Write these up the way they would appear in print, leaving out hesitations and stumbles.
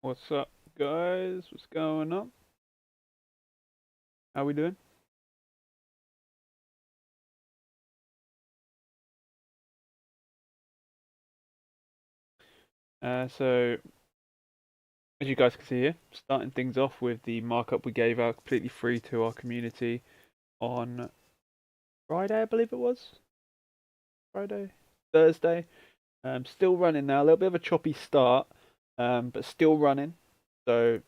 What's up, guys? What's going on? How we doing? So, as you guys can see here, starting things off with the markup we gave out completely free to our community on Friday, I believe it was. Friday? Thursday. Still running now. A little bit of a choppy start, but still running. So,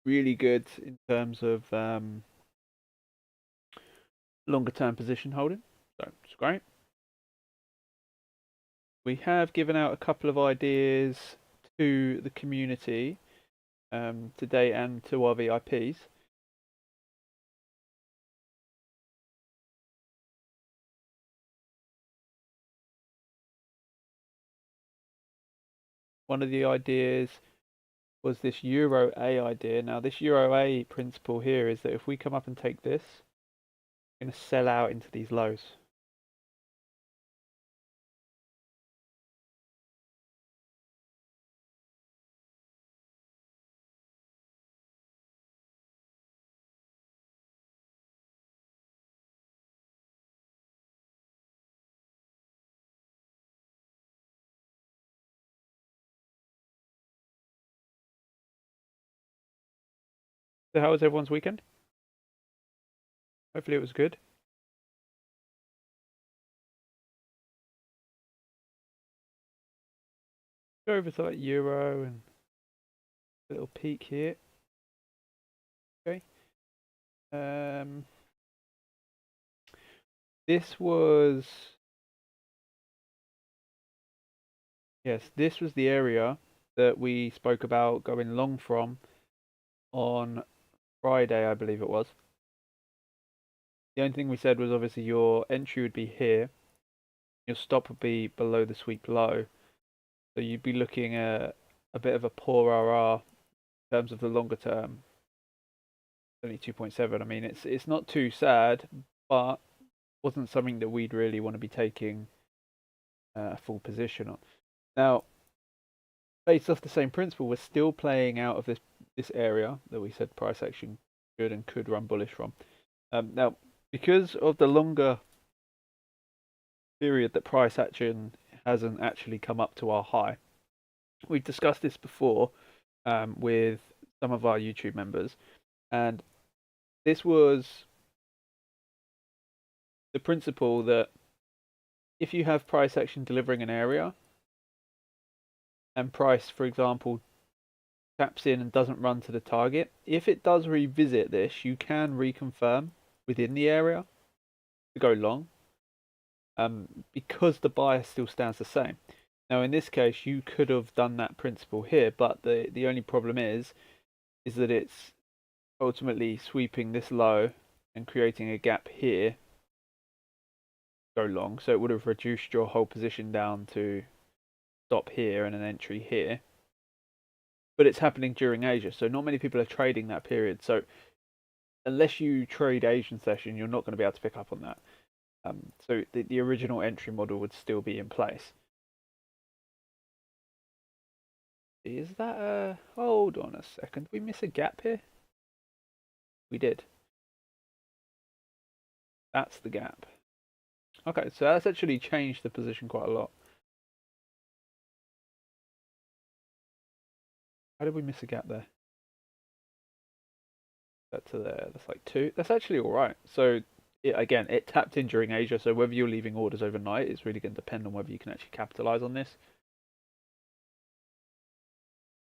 really good in terms of longer term position holding. So, it's great. We have given out a couple of ideas to the community today and to our VIPs. One of the ideas was this Euro A idea. Now, this Euro A principle here is that if we come up and take this, we're going to sell out into these lows. So, how was everyone's weekend? Hopefully, it was good. Go over to like Euro and a little peek here. Okay. Um, this was this was the area that we spoke about going long from on Friday, I believe it was. The only thing we said was obviously your entry would be here, your stop would be below the sweep low, so you'd be looking at a bit of a poor RR in terms of the longer term. Only 2.7. I mean, it's not too sad, but wasn't something that we'd really want to be taking a full position on. Now, based off the same principle, we're still playing out of this area that we said price action could and could run bullish from. Now, because of the longer period that price action hasn't actually come up to our high, we've discussed this before with some of our YouTube members, and this was the principle that if you have price action delivering an area and price, for example, taps in and doesn't run to the target, if it does revisit this, you can reconfirm within the area to go long, because the bias still stands the same. Now, in this case, you could have done that principle here, but the only problem is that it's ultimately sweeping this low and creating a gap here, go long. So it would have reduced your whole position down to stop here and an entry here. But it's happening during Asia, so not many people are trading that period. So unless you trade Asian session, you're not going to be able to pick up on that. So the original entry model would still be in place. Is that a... Hold on a second. Did we miss a gap here? We did. That's the gap. Okay, so that's actually changed the position quite a lot. How did we miss a gap there? That to there. That's like 2. That's actually all right. So again, it tapped in during Asia. So whether you're leaving orders overnight, it's really going to depend on whether you can actually capitalize on this.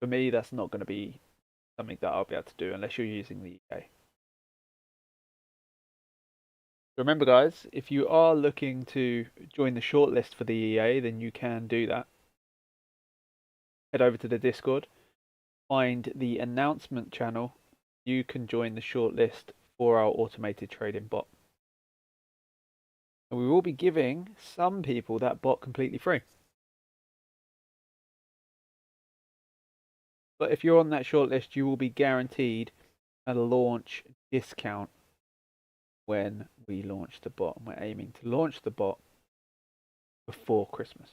For me, that's not going to be something that I'll be able to do unless you're using the EA. Remember, guys, if you are looking to join the shortlist for the EA, then you can do that. Head over to the Discord, find the announcement channel. You can join the shortlist for our automated trading bot. And we will be giving some people that bot completely free. But if you're on that shortlist, you will be guaranteed a launch discount when we launch the bot. And we're aiming to launch the bot before Christmas.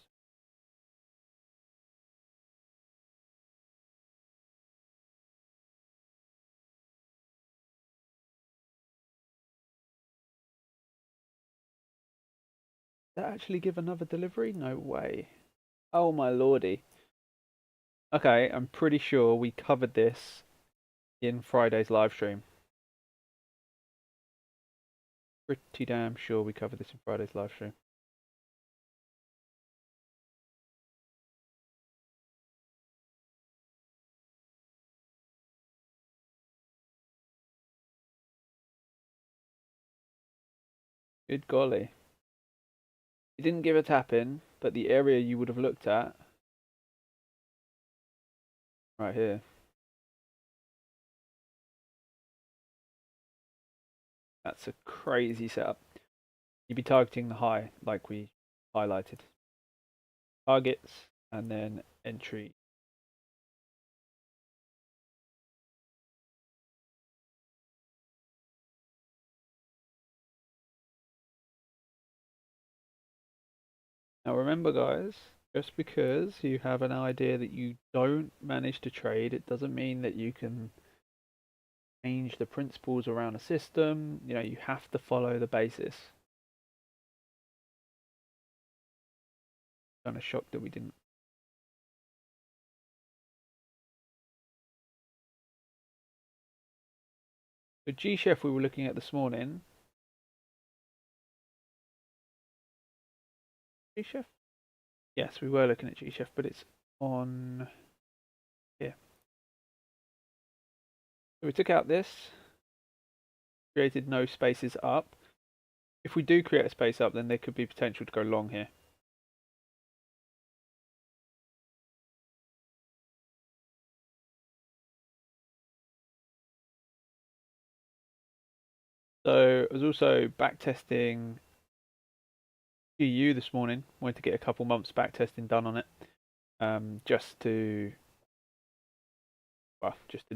Did that actually give another delivery? No way. Oh my lordy. Okay, I'm pretty sure we covered this in Friday's live stream. Pretty damn sure we covered this in Friday's live stream. Good golly. You didn't give a tap in, but the area you would have looked at right here. That's a crazy setup. You'd be targeting the high like we highlighted. Targets and then entry. Now remember guys, just because you have an idea that you don't manage to trade, it doesn't mean that you can change the principles around a system. You know, you have to follow the basis. Kind of shocked that we didn't. The G-Chef we were looking at this morning. G-Chef? Yes, we were looking at G-Chef, but it's on here. So we took out this, created no spaces up. If we do create a space up, then there could be potential to go long here. So I was also backtesting GU this morning. Wanted to get a couple months backtesting done on it, just to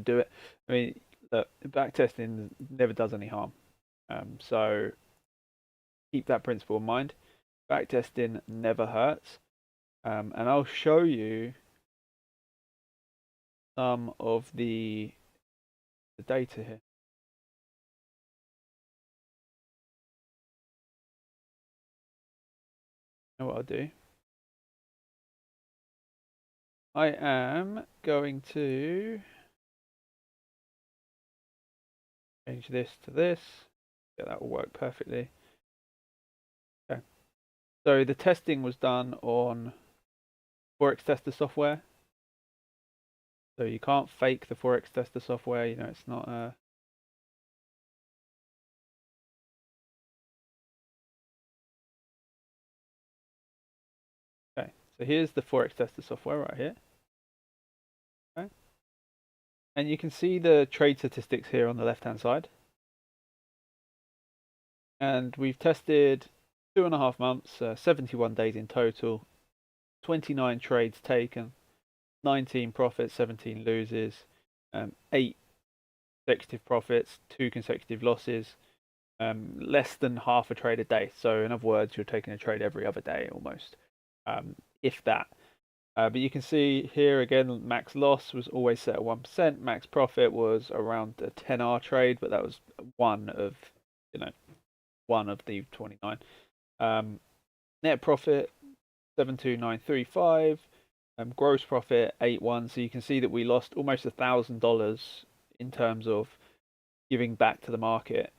do it. I mean, look, backtesting never does any harm. So keep that principle in mind. Backtesting never hurts. And I'll show you some of the data here. You know what I'll do? I am going to change this to this. Yeah, that will work perfectly. Okay. So the testing was done on Forex tester software. So you can't fake the Forex tester software. You know, it's not a. Okay. So here's the Forex tester software right here. Okay. And you can see the trade statistics here on the left-hand side. And we've tested 2.5 months, 71 days in total, 29 trades taken, 19 profits, 17 loses, 8 consecutive profits, 2 consecutive losses, less than half a trade a day. So in other words, you're taking a trade every other day almost, if that. But you can see here again, max loss was always set at 1%. Max profit was around a 10R trade, but that was one of, one of the 29. Net profit 72935. Gross profit 81. So you can see that we lost almost $1,000 in terms of giving back to the market.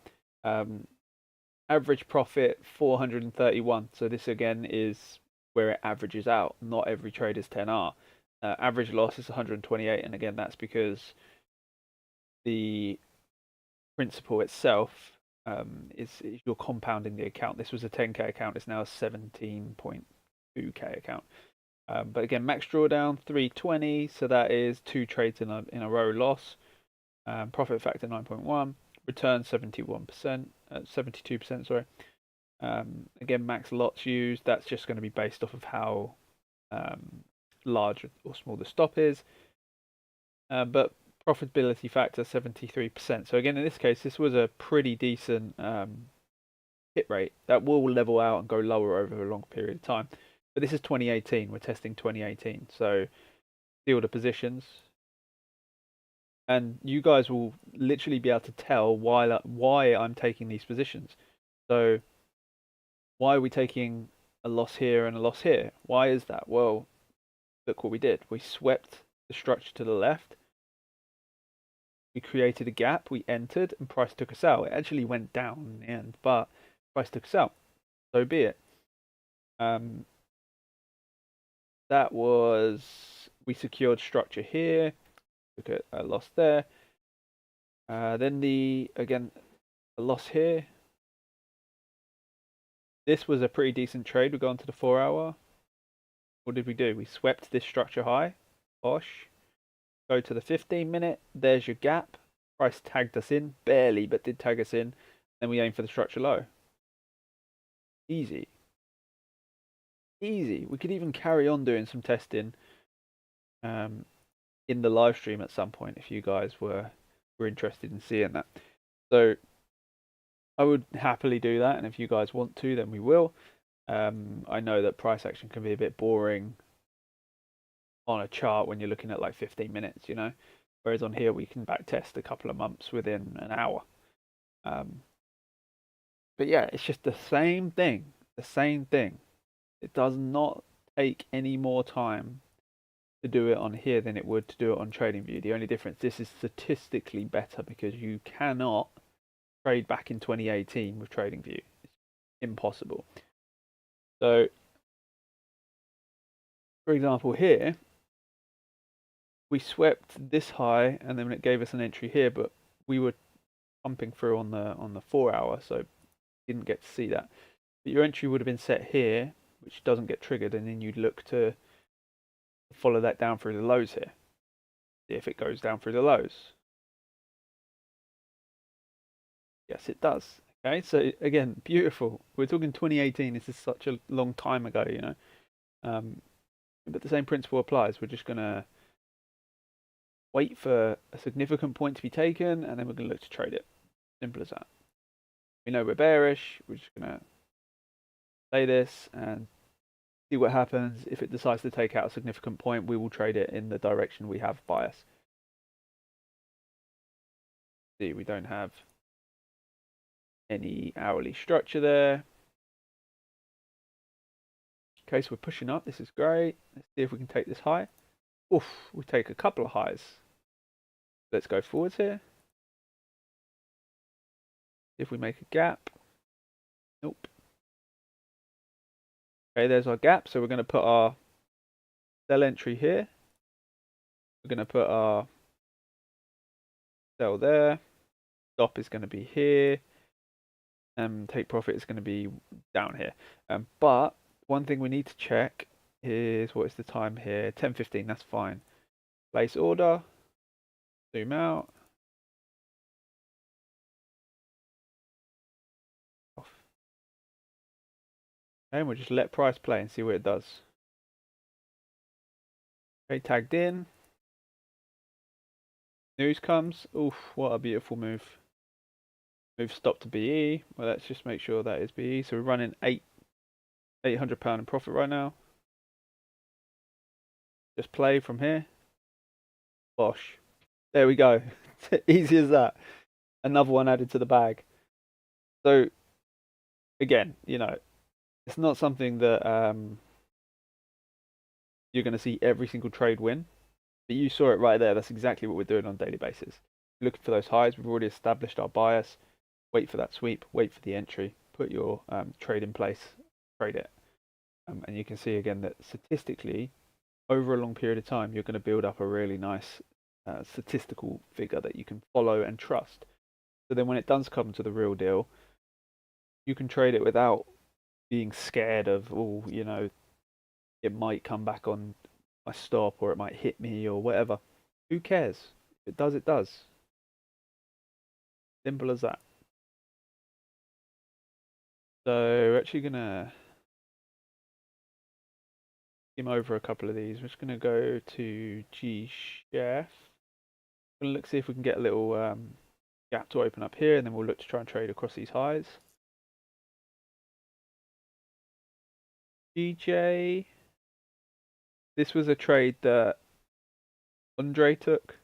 Average profit 431. So this again is where it averages out. Not every trade is 10R. Average loss is 128, and again that's because the principal itself is you're compounding the account. This was a 10k account. It's now a 17.2k account. But again, max drawdown 320, so that is 2 trades in a row loss. Profit factor 9.1, return 71%, 72%. Sorry. Again, max lots used. That's just going to be based off of how large or small the stop is. But profitability factor 73%. So again, in this case, this was a pretty decent hit rate that will level out and go lower over a long period of time. But this is 2018. We're testing 2018. So see all the positions. And you guys will literally be able to tell why I'm taking these positions. So why are we taking a loss here and a loss here. Why is that? Well, look what we did. We swept the structure to the left. We created a gap. We entered, and price took us out. It actually went down in the end, but price took us out. So be it. That was, we secured structure here. Look at a loss there. Then again, a loss here. This was a pretty decent trade. We go on to the 4-hour. What did we do? We swept this structure high. Bosh. Go to the 15-minute. There's your gap. Price tagged us in. Barely, but did tag us in. Then we aim for the structure low. Easy. Easy. We could even carry on doing some testing in the live stream at some point if you guys were interested in seeing that. So I would happily do that, and if you guys want to, then we will. I know that price action can be a bit boring on a chart when you're looking at like 15 minutes, you know, whereas on here we can back test a couple of months within an hour. But yeah, it's just the same thing. It does not take any more time to do it on here than it would to do it on TradingView. The only difference, this is statistically better because you cannot trade back in 2018 with TradingView. It's impossible. So, for example, here we swept this high, and then it gave us an entry here, but we were pumping through on the 4-hour, so didn't get to see that. But your entry would have been set here, which doesn't get triggered, and then you'd look to follow that down through the lows here. See if it goes down through the lows. Yes, it does. Okay, so again, beautiful. We're talking 2018. This is such a long time ago, you know. But the same principle applies. We're just gonna wait for a significant point to be taken, and then we're gonna look to trade it. Simple as that. We know we're bearish. We're just gonna play this and see what happens. If it decides to take out a significant point, we will trade it in the direction we have bias. See, we don't have any hourly structure there. Okay, so we're pushing up. This is great. Let's see if we can take this high. Oof, we take a couple of highs. Let's go forwards here. If we make a gap. Nope. Okay, there's our gap. So we're going to put our sell entry here. We're going to put our sell there. Stop is going to be here. And take profit is going to be down here. But one thing we need to check is, what is the time here? 10:15, that's fine. Place order. Zoom out. Off. Okay, and we'll just let price play and see what it does. Okay, tagged in. News comes. Oof, what a beautiful move. Move stop to BE. Well, let's just make sure that is BE. So we're running £800 in profit right now. Just play from here. Bosh. There we go. Easy as that. Another one added to the bag. So, again, you know, it's not something that you're going to see every single trade win. But you saw it right there. That's exactly what we're doing on a daily basis. Looking for those highs. We've already established our bias. Wait for that sweep. Wait for the entry. Put your trade in place. Trade it. And you can see again that statistically, over a long period of time, you're going to build up a really nice statistical figure that you can follow and trust. So then when it does come to the real deal, you can trade it without being scared of, oh, you know, it might come back on my stop, or it might hit me, or whatever. Who cares? If it does, it does. Simple as that. So we're actually going to skim over a couple of these. We're just going to go to G-Chef. We're going to look, see if we can get a little gap to open up here, and then we'll look to try and trade across these highs. GJ. This was a trade that Andre took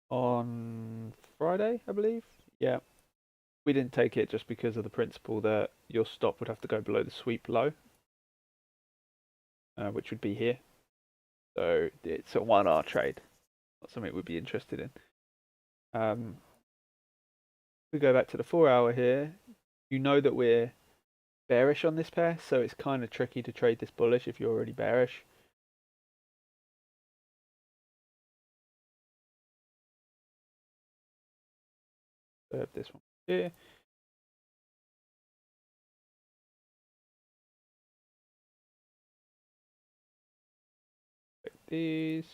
on Friday, I believe. Yeah. We didn't take it just because of the principle that your stop would have to go below the sweep low, which would be here. So it's a 1R trade, not something we'd be interested in. We go back to the 4-hour here. You know that we're bearish on this pair, so it's kind of tricky to trade this bullish if you're already bearish. So I have this one here. Like these.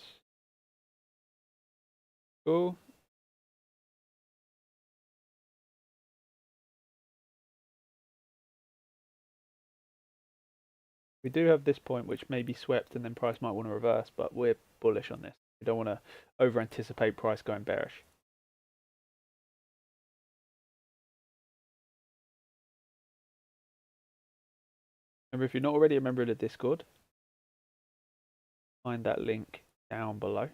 Cool. We do have this point which may be swept and then price might want to reverse, but we're bullish on this. We don't want to over anticipate price going bearish. Remember, if you're not already a member of the Discord, find that link down below.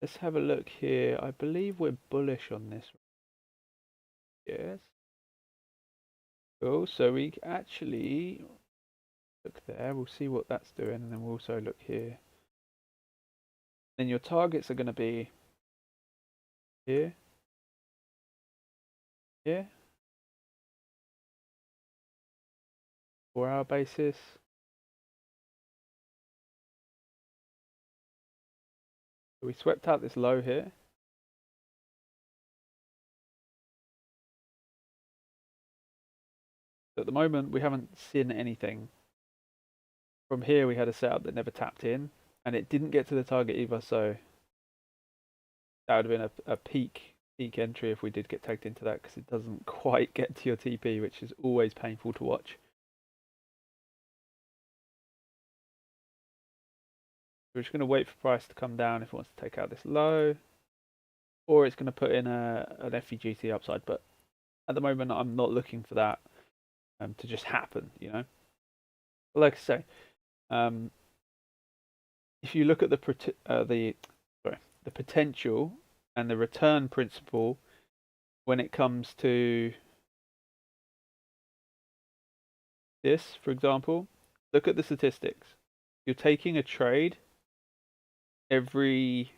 Let's have a look here. I believe we're bullish on this. Yes. Cool. So we actually look there. We'll see what that's doing, and then we'll also look here. Then your targets are going to be here, here, 4-hour basis. So we swept out this low here. At the moment, we haven't seen anything. From here, we had a setup that never tapped in, and it didn't get to the target either, so that would have been a peak entry if we did get tagged into that, because it doesn't quite get to your TP, which is always painful to watch. We're just going to wait for price to come down if it wants to take out this low, or it's going to put in an FVGT upside, but at the moment, I'm not looking for that to just happen, you know. But like I say, if you look at the potential and the return principle when it comes to this, for example, look at the statistics. You're taking a trade every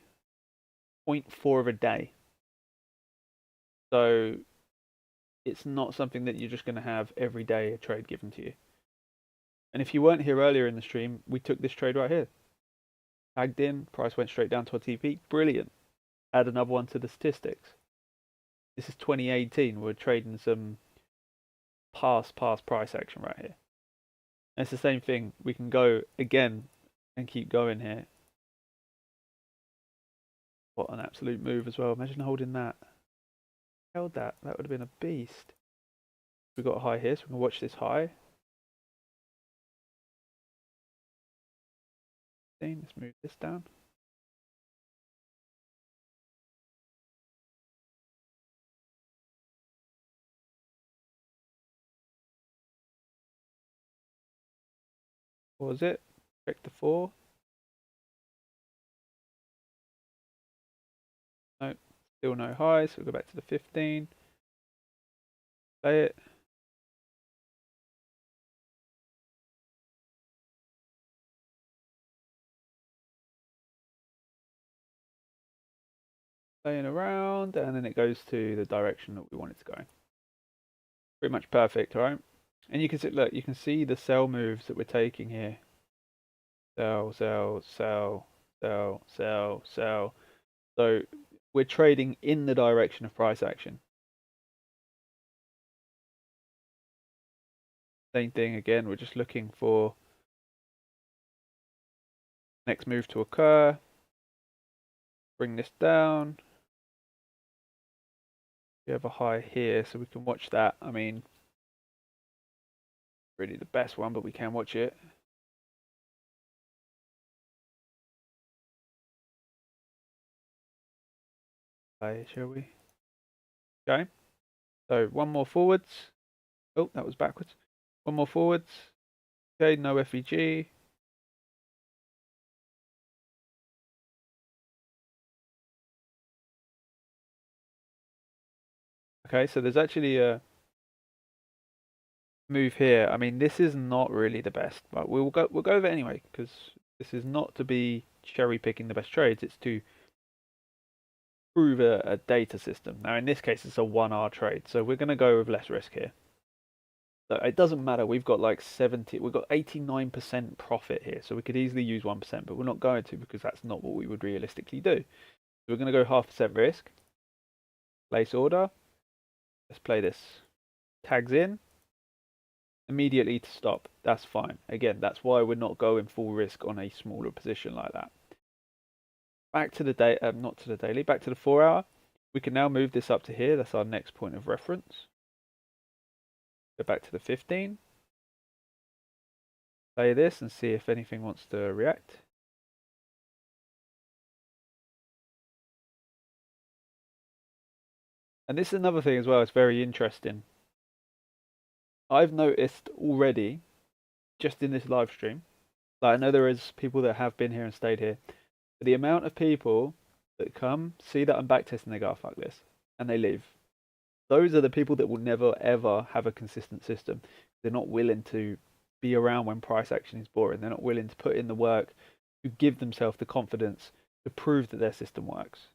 0.4 of a day. So it's not something that you're just going to have every day a trade given to you. And if you weren't here earlier in the stream, we took this trade right here. Tagged in, price went straight down to our TP. Brilliant. Add another one to the statistics. This is 2018. We're trading some past price action right here. And it's the same thing. We can go again and keep going here. What an absolute move as well. Imagine holding that. Held that. That would have been a beast. We've got a high here, so we can watch this high. Let's move this down. What was it? Check the 4. No, still no high, so we'll go back to the 15. Play it. Playing around, and then it goes to the direction that we want it to go. Pretty much perfect, right? And you can see, look, you can see the sell moves that we're taking here. Sell, sell, sell, sell, sell, sell. So we're trading in the direction of price action. Same thing again, we're just looking for next move to occur. Bring this down. We have a high here, so we can watch that. I mean, really the best one, but we can watch it. Okay, shall we? Okay. So one more forwards. Oh, that was backwards. One more forwards. Okay, no FEG. Okay, so there's actually a move here. I mean, this is not really the best, but we'll go over it anyway because this is not to be cherry picking the best trades. It's to prove a data system. Now, in this case, it's a 1R trade, so we're going to go with less risk here. So it doesn't matter. We've got like 70. We've got 89% profit here, so we could easily use 1%, but we're not going to because that's not what we would realistically do. So we're going to go 0.5% risk. Place order. Let's play this. Tags in. Immediately to stop. That's fine. Again, that's why we're not going full risk on a smaller position like that. Back to the day, not to the daily. Back to the 4-hour. We can now move this up to here. That's our next point of reference. Go back to the 15. Play this and see if anything wants to react. And this is another thing as well. It's very interesting. I've noticed already, just in this live stream, like I know there is people that have been here and stayed here, but the amount of people that come, see that I'm backtesting, they go, oh, fuck this, and they leave. Those are the people that will never ever have a consistent system. They're not willing to be around when price action is boring. They're not willing to put in the work to give themselves the confidence to prove that their system works.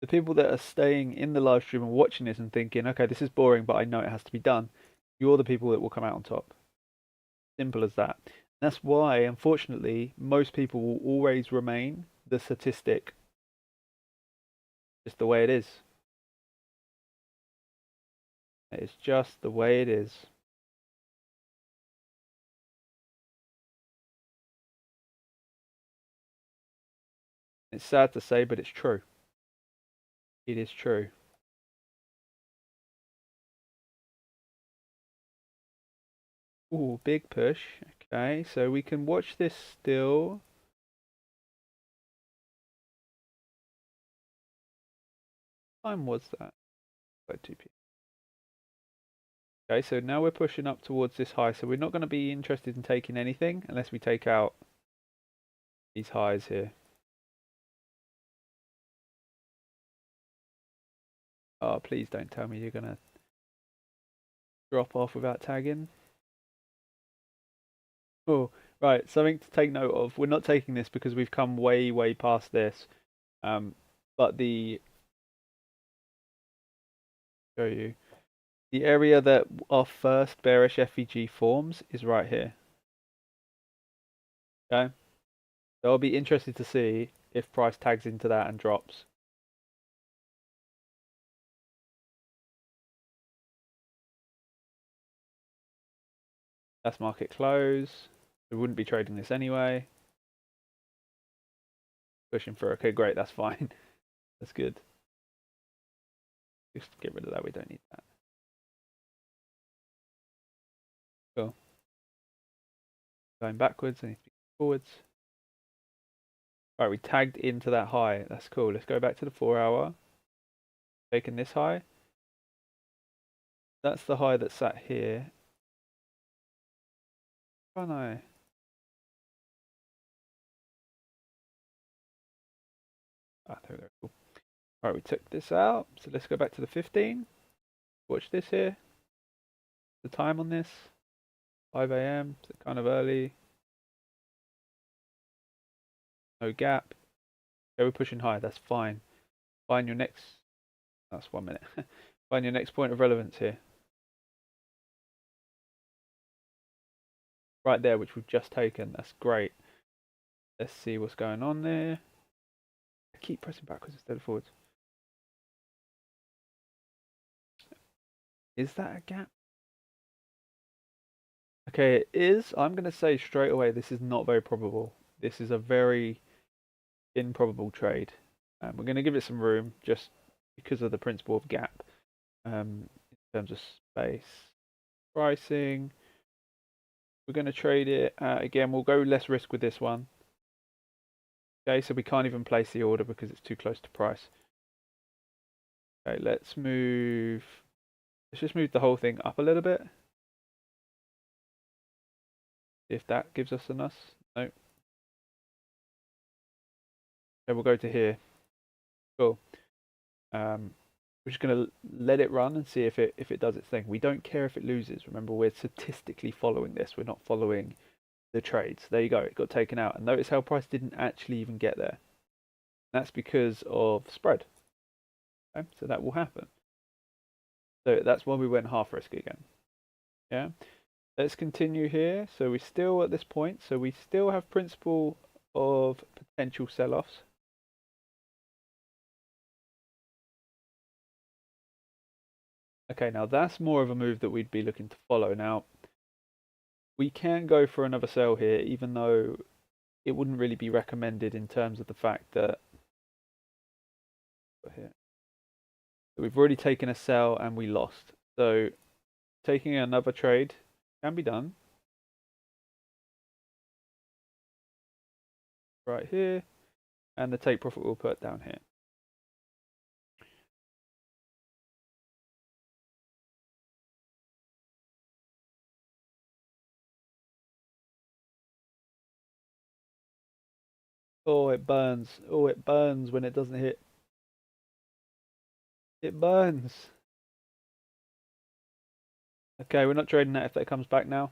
The people that are staying in the live stream and watching this and thinking, okay, this is boring, but I know it has to be done, you're the people that will come out on top. Simple as that. That's why, unfortunately, most people will always remain the statistic. Just the way it is. It's just the way it is. It's sad to say, but it's true. It is true. Ooh, big push. Okay, so we can watch this still. What time was that? About 2 p.m. Okay, so now we're pushing up towards this high, so we're not going to be interested in taking anything unless we take out these highs here. Oh, please don't tell me you're going to drop off without tagging. Oh, right, something to take note of. We're not taking this because we've come way, way past this. But show you. The area that our first bearish FEG forms is right here. Okay? So I'll be interested to see if price tags into that and drops. That's market close. We wouldn't be trading this anyway. Pushing through. Okay, great. That's fine. That's good. Just get rid of that. We don't need that. Cool. Going backwards and forwards. Alright, we tagged into that high. That's cool. Let's go back to the 4-hour. Taking this high. That's the high that sat here. Oh no. Ah, there we go. Cool. Alright, we took this out. So let's go back to the 15. Watch this here. The time on this. 5 a.m. So kind of early. No gap. Okay, we're pushing high. That's fine. Find your next. That's 1 minute. Find your next point of relevance here. right there, which we've just taken. That's great. Let's see what's going on there. I keep pressing backwards instead of forwards. Is that a gap? Okay, it is. I'm going to say straight away this is not very probable. This is a very improbable trade. We're going to give it some room just because of the principle of gap in terms of space. Pricing. We're going to trade it. Again, we'll go less risk with this one. Okay, so we can't even place the order because it's too close to price. Okay, let's just move the whole thing up a little bit. If that gives us enough. No. Okay, we'll go to here. Cool. We're just going to let it run and see if it does its thing. We don't care if it loses. Remember, we're statistically following this. We're not following the trades. There you go. It got taken out. And notice how price didn't actually even get there. That's because of spread. Okay, so that will happen. So that's why we went half risk again. Yeah. Let's continue here. So we're still at this point. So we still have principle of potential sell-offs. Okay, now that's more of a move that we'd be looking to follow. Now, we can go for another sell here, even though it wouldn't really be recommended in terms of the fact that we've already taken a sell and we lost. So taking another trade can be done. Right here, and the take profit we'll put down here. Oh, it burns. Oh, it burns when it doesn't hit. It burns. Okay, we're not trading that if that comes back now.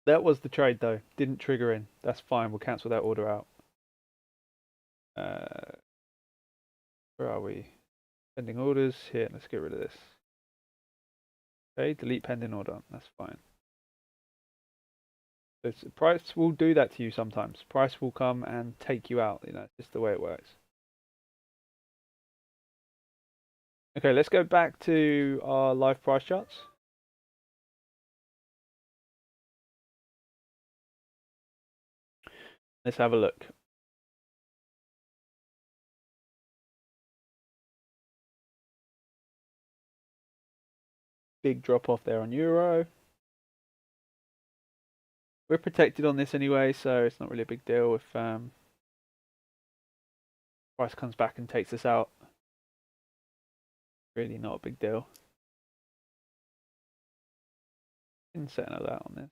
That was the trade though. Didn't trigger in. That's fine. We'll cancel that order out. Where are we? Pending orders. Here, let's get rid of this. Okay, delete pending order. That's fine. So price will do that to you sometimes. Price will come and take you out. You know, it's just the way it works. Okay, let's go back to our live price charts. Let's have a look. Big drop off there on euro. We're protected on this anyway, so it's not really a big deal if price comes back and takes us out. Really not a big deal. Didn't set an alert on this.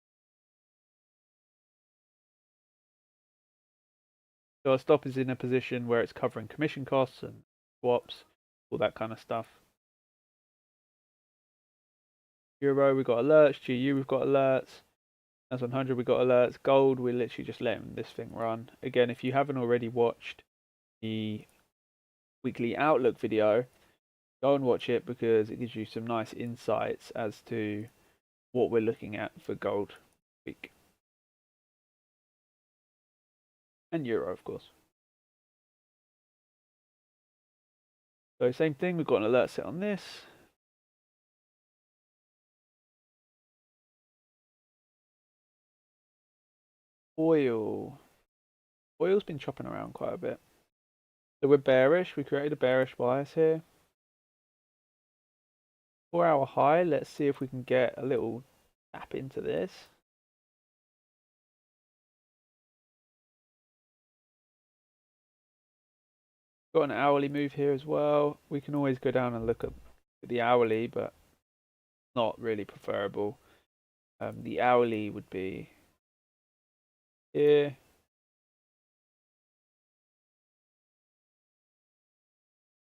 So our stop is in a position where it's covering commission costs and swaps, all that kind of stuff. Euro, we've got alerts. GU, we've got alerts. As 100, we've got alerts. Gold, we're literally just letting this thing run. Again, if you haven't already watched the weekly outlook video, go and watch it because it gives you some nice insights as to what we're looking at for gold week. And euro, of course. So same thing, we've got an alert set on this. Oil's been chopping around quite a bit. So we're bearish, we created a bearish bias here. 4-hour high, let's see if we can get a little tap into this. Got an hourly move here as well. We can always go down and look at the hourly, but not really preferable. The hourly would be here.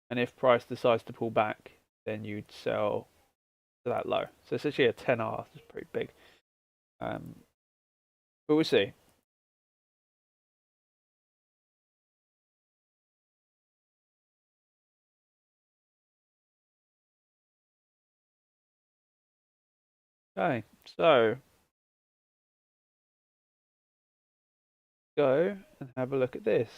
And if price decides to pull back, then you'd sell to that low. So it's actually a 10R, it's pretty big. But we'll see. Okay, so go and have a look at this.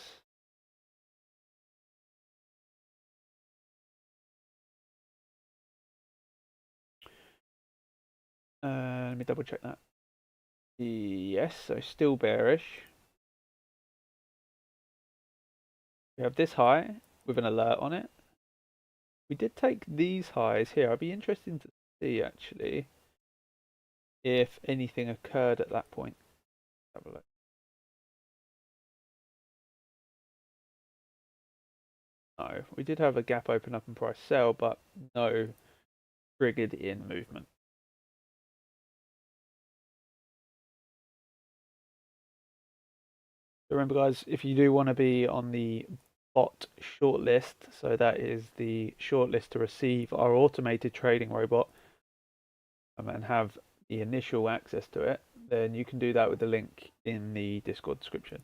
Let me double check that. Yes, so still bearish. We have this high with an alert on it. We did take these highs here. I'd be interested to see actually if anything occurred at that point. Have a look. No, we did have a gap open up and price sell, but no triggered in movement. So remember guys, if you do want to be on the bot shortlist, so that is the shortlist to receive our automated trading robot and have the initial access to it, then you can do that with the link in the Discord description.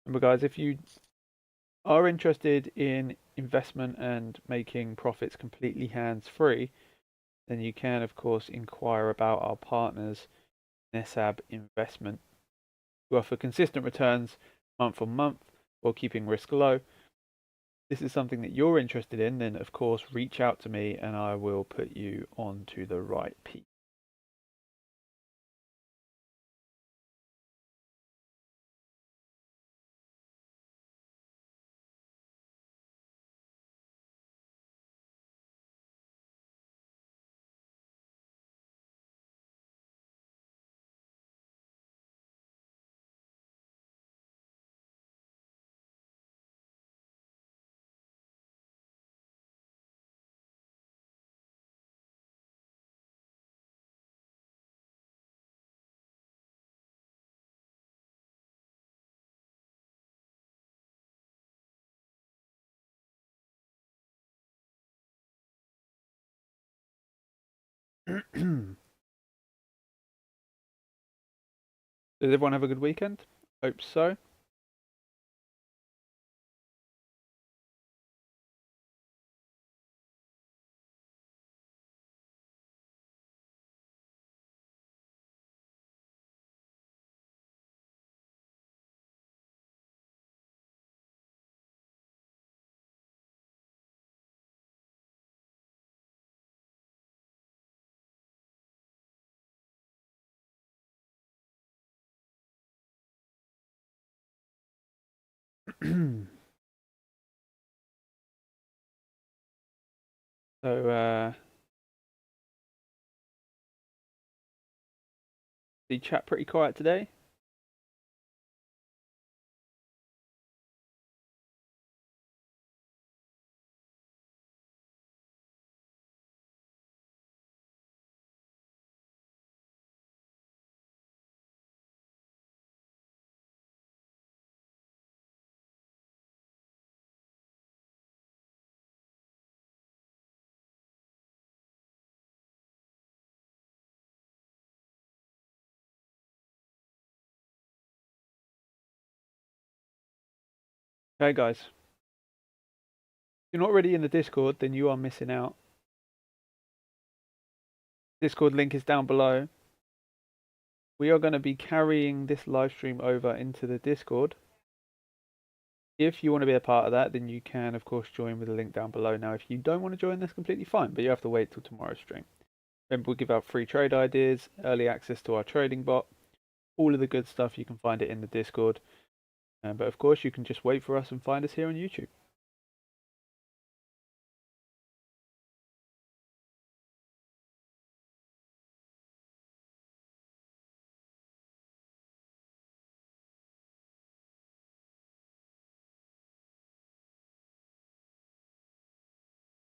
Remember guys, if you are interested in investment and making profits completely hands-free, then you can of course inquire about our partners NSAB Investment, who offer consistent returns month on month while keeping risk low. If this is something that you're interested in, then of course reach out to me and I will put you onto the right piece. Did everyone have a good weekend? Hope so. So, the chat pretty quiet today? Okay, guys. If you're not already in the Discord, then you are missing out. Discord link is down below. We are going to be carrying this live stream over into the Discord. If you want to be a part of that, then you can, of course, join with the link down below. Now, if you don't want to join, that's completely fine, but you have to wait till tomorrow's stream. Remember, we give out free trade ideas, early access to our trading bot, all of the good stuff. You can find it in the Discord. But of course, you can just wait for us and find us here on YouTube.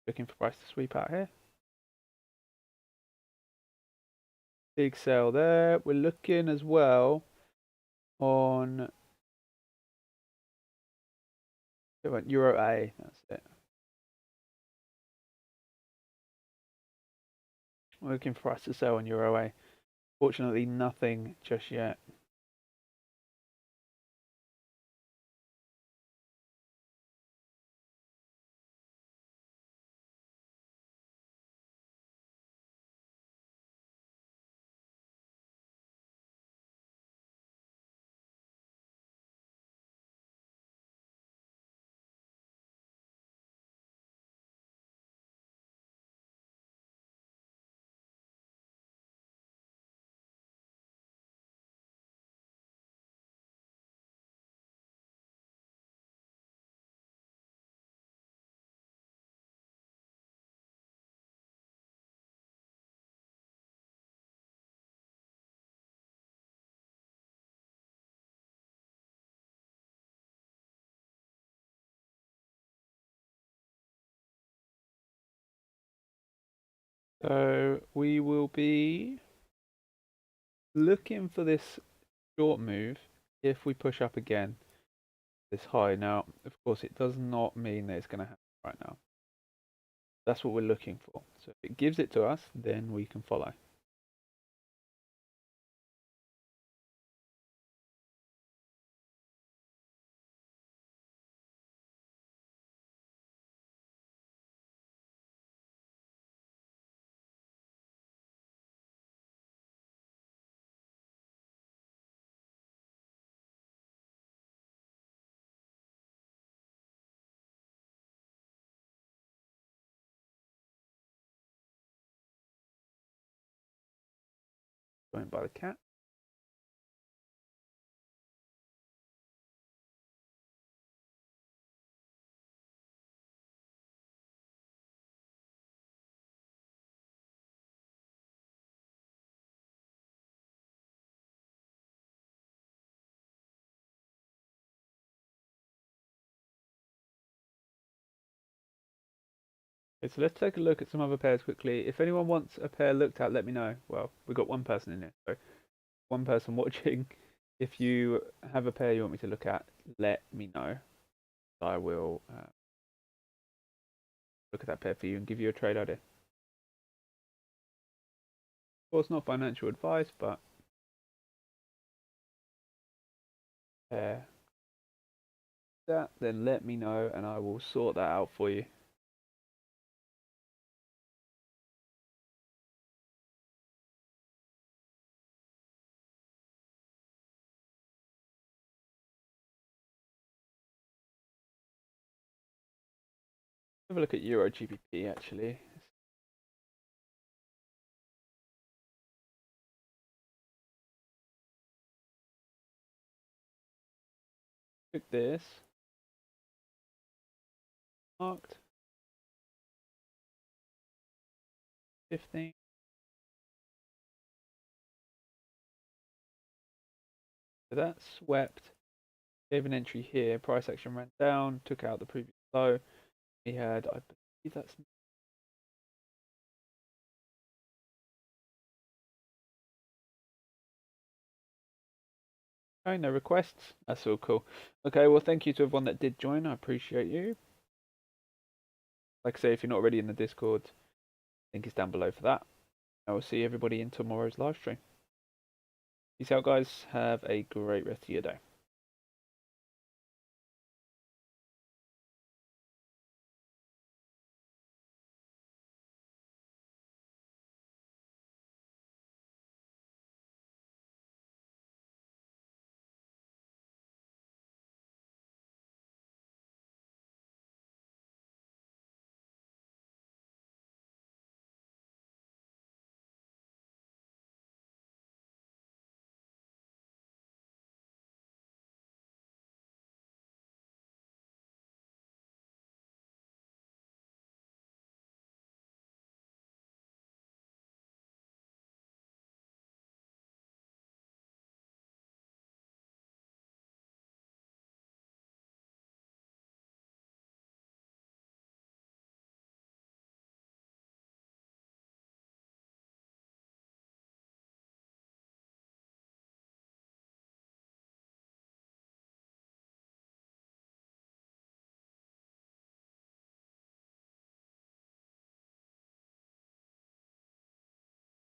Looking for price to sweep out here. Big sale there. We're looking as well on It went Euro A. That's it. We're looking for us to sell on Euro A. Fortunately, nothing just yet. So we will be looking for this short move if we push up again this high. Now, of course, it does not mean that it's going to happen right now. That's what we're looking for. So if it gives it to us, then we can follow. Going by the cat. Okay, so let's take a look at some other pairs quickly. If anyone wants a pair looked at, let me know. Well, we've got one person in here, so one person watching. If you have a pair you want me to look at, let me know. I will look at that pair for you and give you a trade idea. Of course, not financial advice, but pair that, then let me know and I will sort that out for you. Have a look at Euro GBP actually. Look this. Marked 15. So that swept, gave an entry here, price action ran down, took out the previous low. He had, I believe that's okay, no requests. That's all cool. Okay, well thank you to everyone that did join. I appreciate you. Like I say, if you're not already in the Discord, link is down below for that. I will see everybody in tomorrow's live stream. Peace out guys, have a great rest of your day.